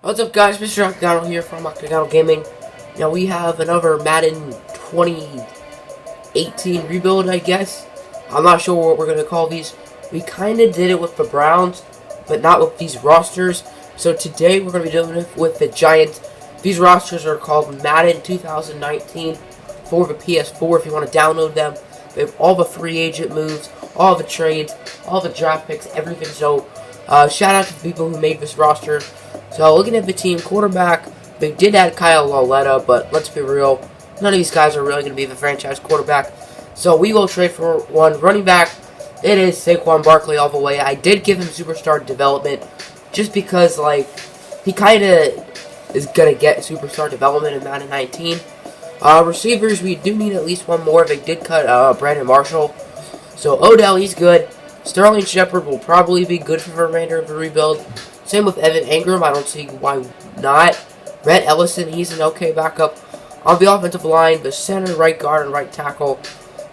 What's up, guys? Mr. Octagonal here from Octagonal Gaming. Now we have another Madden 2018 rebuild, I guess. I'm not sure what we're going to call these. We kind of did it with the Browns, but not with these rosters. So today we're going to be doing it with the Giants. These rosters are called Madden 2019 for the PS4 if you want to download them. They have all the free agent moves, all the trades, all the draft picks, everything. So shout out to the people who made this roster. So looking at the team, quarterback, they did add Kyle Lauletta, but let's be real, none of these guys are really going to be the franchise quarterback. So we will trade for one running back. It is Saquon Barkley all the way. I did give him superstar development just because, like, he kind of is going to get superstar development in Madden 19. Receivers, we do need at least one more. They did cut Brandon Marshall. So Odell, he's good. Sterling Shepard will probably be good for the remainder of the rebuild. Same with Evan Ingram. I don't see why not. Rhett Ellison, he's an okay backup. On the offensive line, the center, right guard, and right tackle,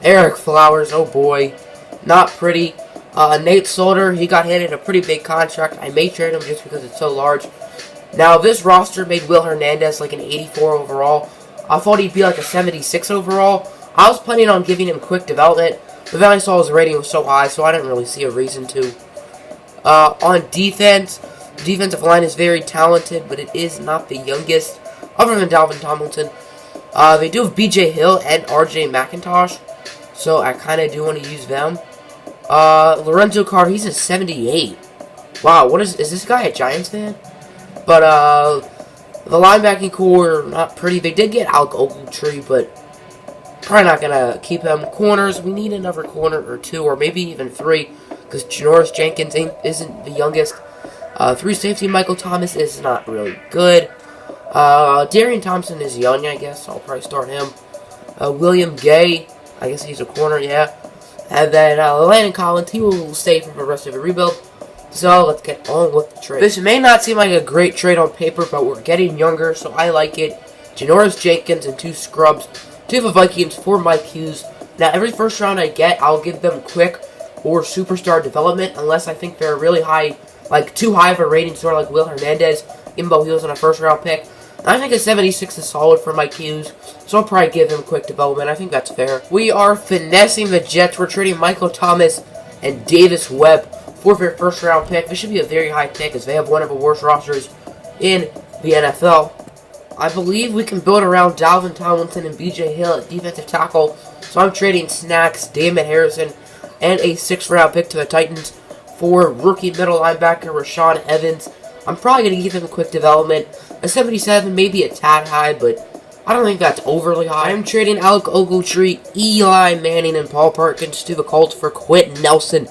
Eric Flowers, oh boy, not pretty. Nate Solder, he got handed a pretty big contract. I may trade him just because it's so large. Now, this roster made Will Hernandez like an 84 overall. I thought he'd be like a 76 overall. I was planning on giving him quick development, but then I saw his rating was so high, so I didn't really see a reason to. On defense, the defensive line is very talented, but it is not the youngest, other than Dalvin Tomlinson. They do have B.J. Hill and R.J. McIntosh, so I kind of do want to use them. Lorenzo Carter, he's a 78. Wow, is this guy a Giants fan? But, the linebacking core, not pretty. They did get Alec Ogletree, but probably not going to keep him. Corners, we need another corner or two, or maybe even three, because Janoris Jenkins isn't the youngest. 3 safety, Michael Thomas is not really good. Darian Thompson is young, I guess, so I'll probably start him. William Gay, I guess he's a corner, yeah. And then Landon Collins, he will stay for the rest of the rebuild. So let's get on with the trade. This may not seem like a great trade on paper, but we're getting younger, so I like it. Janoris Jenkins and 2 scrubs. 2 of the Vikings, 4 Mike Hughes. Now, every first round I get, I'll give them quick or superstar development, unless I think they're really high, like too high of a rating, sort of like Will Hernandez, even though he was on a first round pick. I think a 76 is solid for Mike Hughes, so I'll probably give him quick development. I think that's fair. We are finessing the Jets. We're trading Michael Thomas and Davis Webb for their first round pick. This should be a very high pick, as they have one of the worst rosters in the NFL. I believe we can build around Dalvin Tomlinson and B.J. Hill at defensive tackle, so I'm trading Snacks, Damon Harrison, and a 6th round pick to the Titans for rookie middle linebacker Rashaan Evans. I'm probably going to give him a quick development. A 77 may be a tad high, but I don't think that's overly high. I'm trading Alec Ogletree, Eli Manning, and Paul Perkins to the Colts for Quentin Nelson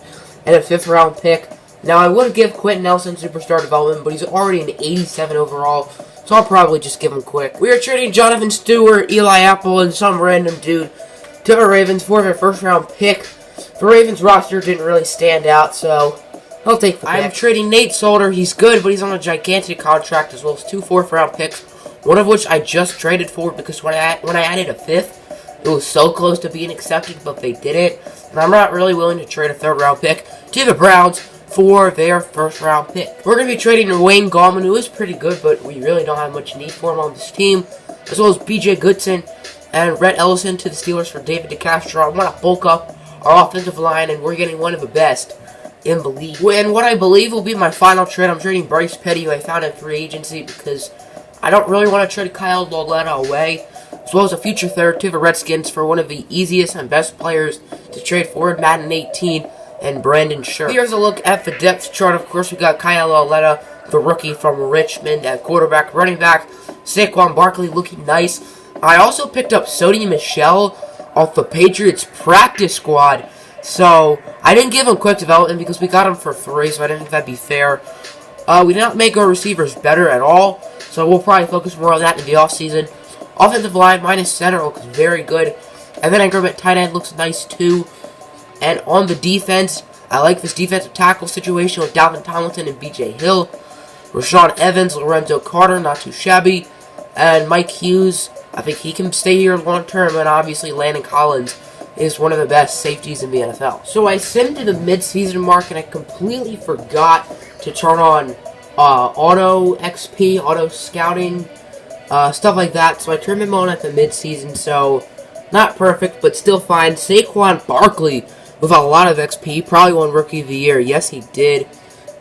and a 5th round pick. Now, I would give Quentin Nelson superstar development, but he's already an 87 overall, so I'll probably just give him quick. We are trading Jonathan Stewart, Eli Apple, and some random dude to the Ravens for their first round pick. The Ravens roster didn't really stand out, so I'll take the pick. I'm trading Nate Solder. He's good, but he's on a gigantic contract, as well as 2 4th round picks, one of which I just traded for because when I added a 5th, it was so close to being accepted, but they didn't. And I'm not really willing to trade a 3rd round pick to the Browns for their 1st round pick. We're going to be trading Wayne Gallman, who is pretty good, but we really don't have much need for him on this team, as well as B.J. Goodson and Rhett Ellison to the Steelers for David DeCastro. I want to bulk up our offensive line, and we're getting one of the best in the league. And what I believe will be my final trade, I'm trading Bryce Petty, who I found in free agency, because I don't really want to trade Kyle Lauletta away, as well as a future 3rd to the Redskins for one of the easiest and best players to trade for in Madden 18, and Brandon Scherf. Here's a look at the depth chart. Of course, we got Kyle Lauletta, the rookie from Richmond, at quarterback, running back, Saquon Barkley looking nice. I also picked up Sony Michel off the Patriots practice squad. So, I didn't give him quick development because we got him for 3, so I didn't think that'd be fair. We did not make our receivers better at all, so we'll probably focus more on that in the offseason. Offensive line minus center looks very good. And then Ingram at tight end looks nice too. And on the defense, I like this defensive tackle situation with Dalvin Tomlinson and B.J. Hill. Rashaan Evans, Lorenzo Carter, not too shabby. And Mike Hughes, I think he can stay here long term. And obviously Landon Collins is one of the best safeties in the NFL. So I simmed to the mid-season mark and I completely forgot to turn on auto XP, auto scouting, stuff like that. So I turned him on at the mid-season, so not perfect, but still fine. Saquon Barkley with a lot of XP, probably won Rookie of the Year. Yes, he did.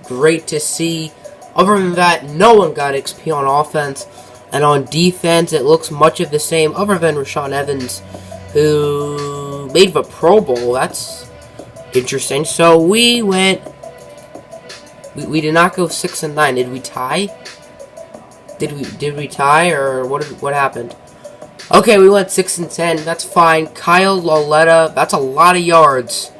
Great to see. Other than that, no one got XP on offense. And on defense, it looks much of the same, other than Rashaan Evans, who made the Pro Bowl. That's interesting. So we went... We did not go 6-9. Did we tie? Did we tie, or what happened? Okay, we went 6-10. That's fine. Kyle Lauletta, that's a lot of yards.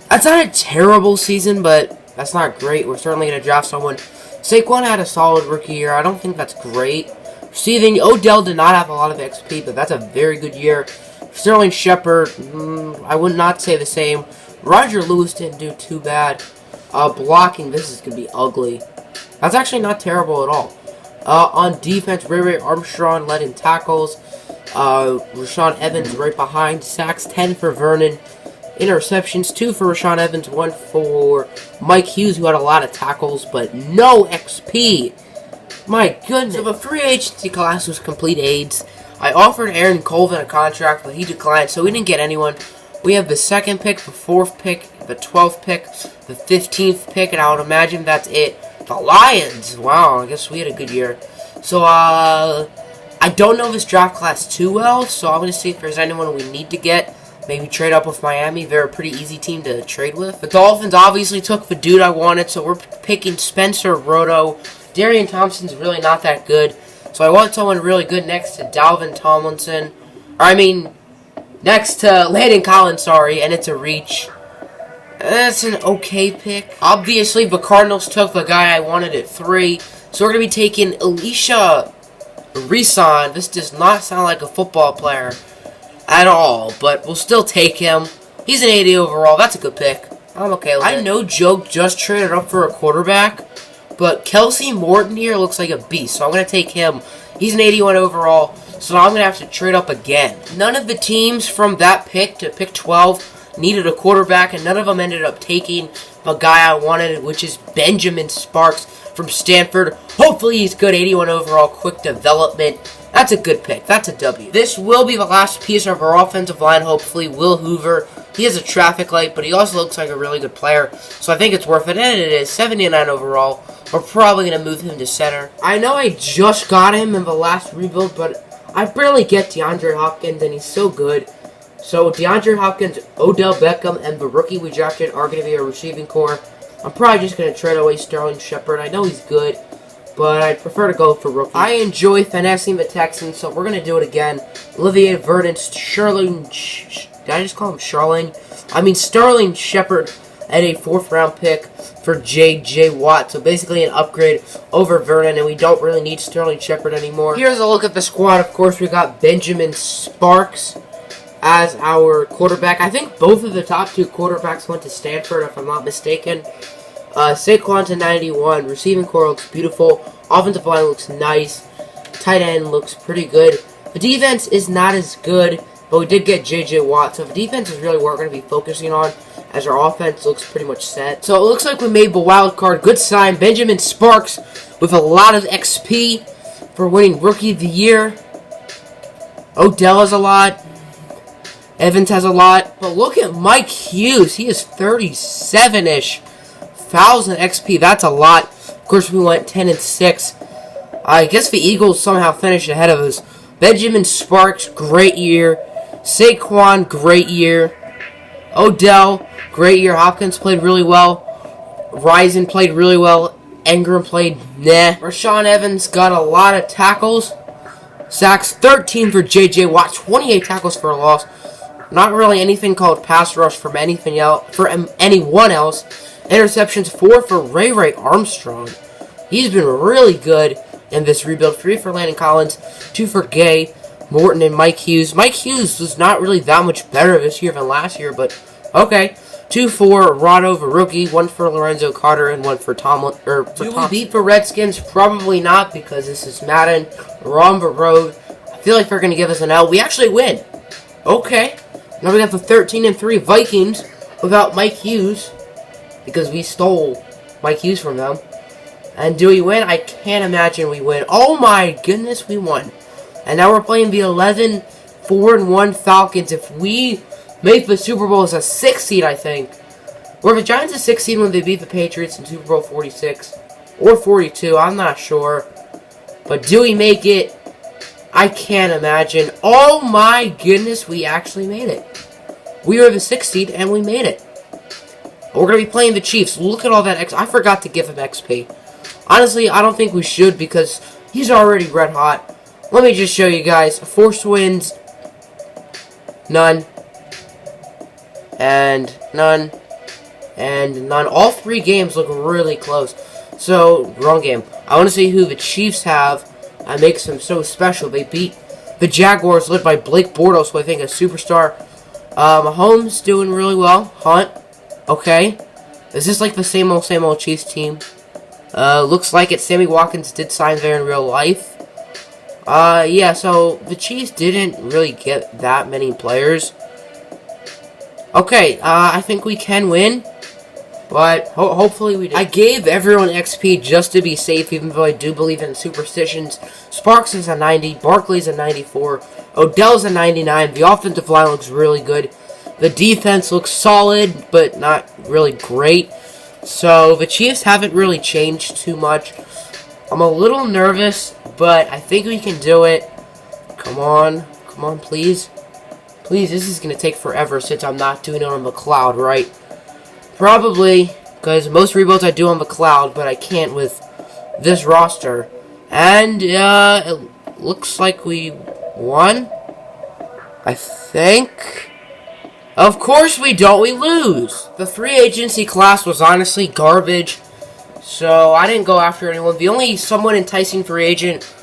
That's not a terrible season, but that's not great. We're certainly going to draft someone. Saquon had a solid rookie year. I don't think that's great. Receiving, Odell did not have a lot of XP, but that's a very good year. Sterling Shepard, I would not say the same. Roger Lewis didn't do too bad. Blocking, this is going to be ugly. That's actually not terrible at all. On defense, Ray Armstrong led in tackles. Rashaan Evans right behind. Sacks, 10 for Vernon. Interceptions, 2 for Rashaan Evans, 1 for Mike Hughes, who had a lot of tackles, but no XP. My goodness. So the free agency class was complete AIDS. I offered Aaron Colvin a contract, but he declined, so we didn't get anyone. We have the 2nd pick, the 4th pick, the 12th pick, the 15th pick, and I would imagine that's it. The Lions. Wow, I guess we had a good year. So, I don't know this draft class too well, so I'm going to see if there's anyone we need to get. Maybe trade up with Miami. They're a pretty easy team to trade with. The Dolphins obviously took the dude I wanted, so we're picking Spencer Roto. Darian Thompson's really not that good, so I want someone really good next to Dalvin Tomlinson. Next to Landon Collins, sorry, and it's a reach. That's an okay pick. Obviously, the Cardinals took the guy I wanted at 3, so we're going to be taking Elisha Reeson. This does not sound like a football player at all, but we'll still take him. He's an 80 overall. That's a good pick. I'm okay with it. I know Joe just traded up for a quarterback, but Kelsey Morton here looks like a beast, so I'm going to take him. He's an 81 overall, so I'm going to have to trade up again. None of the teams from that pick to pick 12 needed a quarterback, and none of them ended up taking the guy I wanted, which is Benjamin Sparks from Stanford. Hopefully he's good, 81 overall, quick development. That's a good pick. That's a W. This will be the last piece of our offensive line, hopefully. Will Hoover. He has a traffic light, but he also looks like a really good player, so I think it's worth it. And it is 79 overall. We're probably going to move him to center. I know I just got him in the last rebuild, but I barely get DeAndre Hopkins, and he's so good. So DeAndre Hopkins, Odell Beckham, and the rookie we drafted are going to be our receiving core. I'm probably just going to trade away Sterling Shepard. I know he's good, but I prefer to go for rookie. I enjoy finessing the Texans, so we're going to do it again. Olivier Vernon, Sterling Shepard at a 4th-round pick for J.J. Watt. So basically an upgrade over Vernon, and we don't really need Sterling Shepard anymore. Here's a look at the squad. Of course, we got Benjamin Sparks as our quarterback. I think both of the top 2 quarterbacks went to Stanford, if I'm not mistaken. Saquon to 91. Receiving core looks beautiful. Offensive line looks nice. Tight end looks pretty good. The defense is not as good, but we did get J.J. Watt. So the defense is really what we're going to be focusing on, as our offense looks pretty much set. So it looks like we made the wild card. Good sign. Benjamin Sparks with a lot of XP for winning Rookie of the Year. Odell has a lot. Evans has a lot. But look at Mike Hughes. He is 37-ish. 1,000 XP. That's a lot. Of course, we went 10-6. I guess the Eagles somehow finished ahead of us. Benjamin Sparks, great year. Saquon, great year. Odell, great year. Hopkins played really well. Rison played really well. Engram played nah. Rashaan Evans got a lot of tackles. Sacks, 13 for J.J. Watt. 28 tackles for a loss. Not really anything called pass rush from anything else, for anyone else. Interceptions, 4 for Ray Armstrong. He's been really good in this rebuild. 3 for Landon Collins, 2 for Gay, Morton, and Mike Hughes. Mike Hughes was not really that much better this year than last year, but okay. 2 for Roto, the rookie, 1 for Lorenzo Carter, and 1 for Tomlin. Do we beat the Redskins? Probably not, because this is Madden. We're on the road. I feel like they're going to give us an L. We actually win. Okay. Now we got the 13-3 Vikings without Mike Hughes, because we stole Mike Hughes from them. And do we win? I can't imagine we win. Oh my goodness, we won. And now we're playing the 11-4-1 Falcons. If we make the Super Bowl as a 6 seed, I think. Or if the Giants a 6 seed when they beat the Patriots in Super Bowl 46 or 42, I'm not sure. But do we make it? I can't imagine. Oh my goodness, we actually made it. We were the 6th seed and we made it. We're going to be playing the Chiefs. Look at all that X. I forgot to give him XP. Honestly, I don't think we should because he's already red hot. Let me just show you guys. Forced wins. None. And none. And none. All 3 games look really close. So, wrong game. I want to see who the Chiefs have. That makes them so special. They beat the Jaguars led by Blake Bortles, who I think is a superstar. Mahomes doing really well. Hunt. Okay. Is this like the same old Chiefs team? Looks like it. Sammy Watkins did sign there in real life. Yeah, so the Chiefs didn't really get that many players. Okay, I think we can win. But hopefully we do. I gave everyone XP just to be safe, even though I do believe in superstitions. Sparks is a 90. Barkley's a 94. Odell's a 99. The offensive line looks really good. The defense looks solid, but not really great. So the Chiefs haven't really changed too much. I'm a little nervous, but I think we can do it. Come on. Come on, please. Please, this is going to take forever since I'm not doing it on the cloud, right? Probably, because most rebuilds I do on the cloud, but I can't with this roster. And, it looks like we won. I think. Of course we don't, we lose. The free agency class was honestly garbage, so I didn't go after anyone. The only somewhat enticing free agent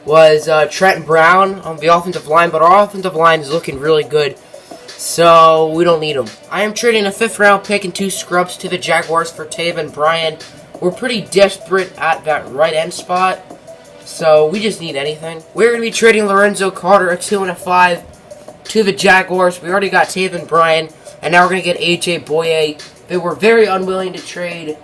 was Trent Brown on the offensive line, but our offensive line is looking really good. So, we don't need them. I am trading a 5th round pick and 2 scrubs to the Jaguars for Taven Bryan. We're pretty desperate at that right end spot. So, we just need anything. We're going to be trading Lorenzo Carter, a 2 and a 5, to the Jaguars. We already got Taven Bryan. And now we're going to get AJ Boye. They were very unwilling to trade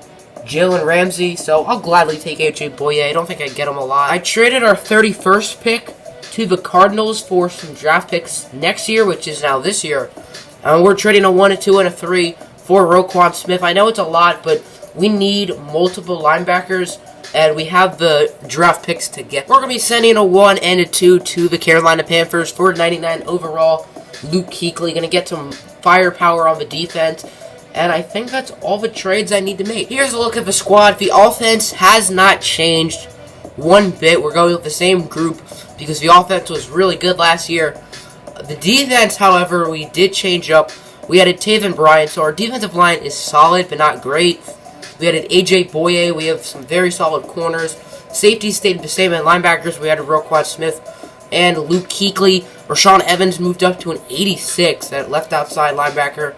Jalen Ramsey. So, I'll gladly take AJ Boye. I don't think I'd get him a lot. I traded our 31st pick to the Cardinals for some draft picks next year, which is now this year. We're trading a 1, a 2, and a 3 for Roquan Smith. I know it's a lot, but we need multiple linebackers, and we have the draft picks to get. We're going to be sending a 1 and a 2 to the Carolina Panthers for 99 overall. Luke Kuechly, going to get some firepower on the defense, and I think that's all the trades I need to make. Here's a look at the squad. The offense has not changed one bit. We're going with the same group because the offense was really good last year. The defense, however, we did change up. We added Taven Bryan, so our defensive line is solid but not great. We added AJ Boye. We have some very solid corners. Safety stayed the same, and linebackers we added Roquan Smith and Luke Kuechly. Rashaan Evans moved up to an 86 at left outside linebacker.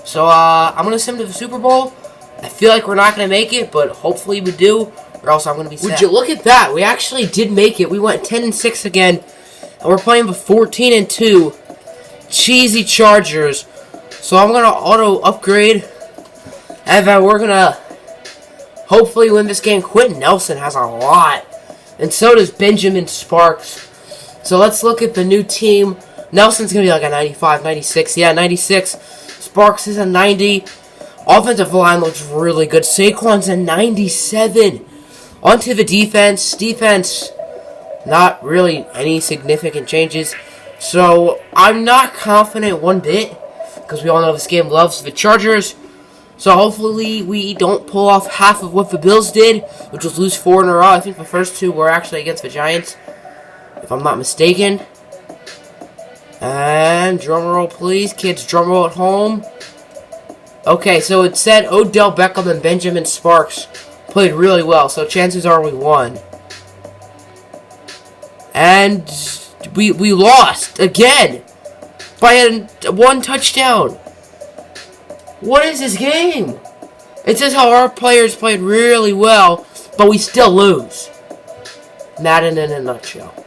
So I'm going to send him to the Super Bowl. I feel like we're not going to make it, but hopefully we do, or else I'm going to be sad. Would you look at that? We actually did make it. We went 10-6 again, and we're playing the 14-2 cheesy Chargers. So I'm going to auto-upgrade, and then we're going to hopefully win this game. Quentin Nelson has a lot, and so does Benjamin Sparks. So let's look at the new team. Nelson's going to be like a 95, 96. Yeah, 96. Sparks is a 90. Offensive line looks really good. Saquon's a 97. On to the defense. Defense, not really any significant changes. So, I'm not confident one bit, because we all know this game loves the Chargers. So, hopefully, we don't pull off half of what the Bills did, which was lose 4 in a row. I think the first 2 were actually against the Giants, if I'm not mistaken. And, drumroll please, kids, drumroll at home. Okay, so it said Odell Beckham and Benjamin Sparks played really well, so chances are we won. And we lost again by one touchdown. What is this game? It says how our players played really well, but we still lose. Madden in a nutshell.